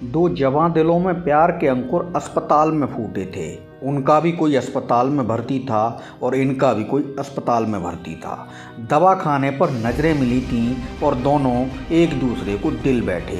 दो जवां दिलों में प्यार के अंकुर अस्पताल में फूटे थे। उनका भी कोई अस्पताल में भर्ती था और इनका भी कोई अस्पताल में भर्ती था। दवा खाने पर नज़रें मिली थीं और दोनों एक दूसरे को दिल बैठे।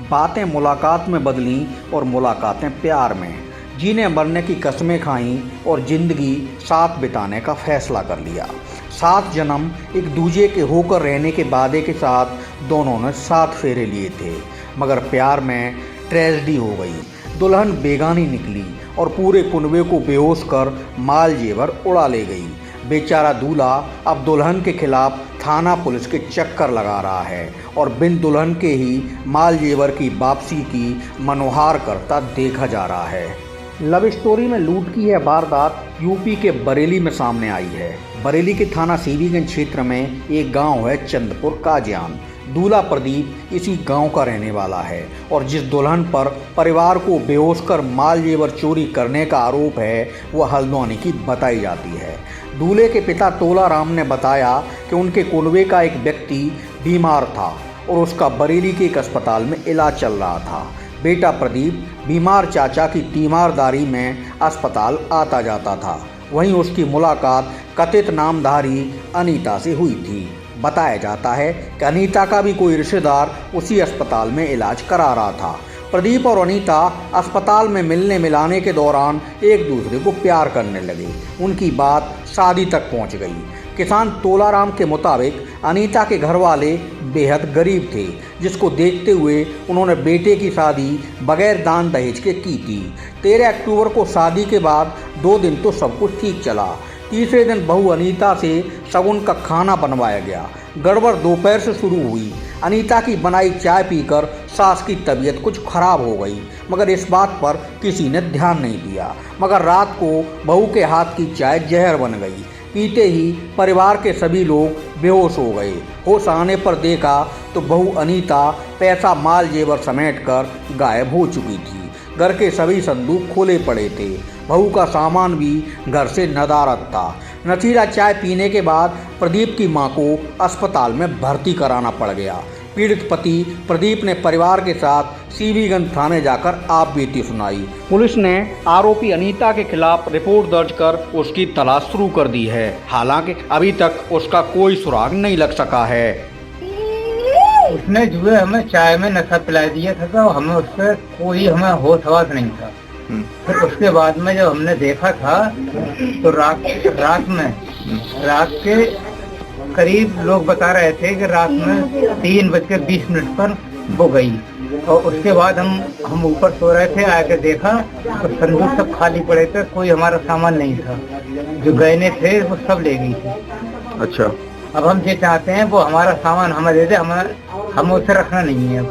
बातें मुलाकात में बदलीं और मुलाकातें प्यार में। जीने मरने की कस्में खाईं और ज़िंदगी साथ बिताने का फैसला कर लिया। 7 जन्म एक दूजे के होकर रहने के वादे के साथ दोनों ने 7 फेरे लिए थे, मगर प्यार में ट्रेजेडी हो गई। दुल्हन बेगानी निकली और पूरे कुनबे को बेहोश कर माल जेवर उड़ा ले गई। बेचारा दूल्हा अब दुल्हन के खिलाफ थाना पुलिस के चक्कर लगा रहा है और बिन दुल्हन के ही माल जेवर की वापसी की मनोहार करता देखा जा रहा है। लव स्टोरी में लूट की यह वारदात यूपी के बरेली में सामने आई है। बरेली के थाना सीवीगंज क्षेत्र में एक गांव है चंदपुर काजियान। दूल्हा प्रदीप इसी गांव का रहने वाला है और जिस दुल्हन पर परिवार को बेहोश कर माल जेवर चोरी करने का आरोप है वह हल्द्वानी की बताई जाती है। दूल्हे के पिता तोला राम ने बताया कि उनके कुनबे का एक व्यक्ति बीमार था और उसका बरेली के एक अस्पताल में इलाज चल रहा था। बेटा प्रदीप बीमार चाचा की तीमारदारी में अस्पताल आता जाता था। वहीं उसकी मुलाकात कथित नामधारी अनीता से हुई थी। बताया जाता है कि अनीता का भी कोई रिश्तेदार उसी अस्पताल में इलाज करा रहा था। प्रदीप और अनीता अस्पताल में मिलने मिलाने के दौरान एक दूसरे को प्यार करने लगे। उनकी बात शादी तक पहुंच गई। किसान तोलाराम के मुताबिक अनीता के घर वाले बेहद गरीब थे, जिसको देखते हुए उन्होंने बेटे की शादी बगैर दान दहेज के की थी। 13 अक्टूबर को शादी के बाद 2 दिन तो सब कुछ ठीक चला। तीसरे दिन बहू अनीता से शगुन का खाना बनवाया गया। गड़बड़ दोपहर से शुरू हुई। अनीता की बनाई चाय पीकर सास की तबीयत कुछ खराब हो गई, मगर इस बात पर किसी ने ध्यान नहीं दिया। मगर रात को बहू के हाथ की चाय जहर बन गई। पीते ही परिवार के सभी लोग बेहोश हो गए। होश आने पर देखा तो बहू अनीता पैसा माल जेवर समेट कर गायब हो चुकी थी। घर के सभी संदूक खोले पड़े थे। बहू का सामान भी घर से नदारद था। नशीला चाय पीने के बाद प्रदीप की मां को अस्पताल में भर्ती कराना पड़ गया। पीड़ित पति प्रदीप ने परिवार के साथ सीवीगंज थाने जाकर आप बीती सुनाई। पुलिस ने आरोपी अनीता के खिलाफ रिपोर्ट दर्ज कर उसकी तलाश शुरू कर दी है। हालांकि अभी तक उसका कोई सुराग नहीं लग सका है। उसने जो है हमें चाय में नशा पिला दिया था तो हमें उससे कोई हमें होश हवास नहीं था। फिर उसके बाद में जब हमने देखा था तो रात के करीब लोग बता रहे थे कि रात में 3:20 पर वो गई। और उसके बाद हम ऊपर सो रहे थे, आके देखा तो संदूक सब खाली पड़े थे, कोई हमारा सामान नहीं था। जो गहने थे वो सब ले गई थी। अच्छा, अब हम ये चाहते हैं वो हमारा सामान हमें दे दे, हमें उसे रखना नहीं है।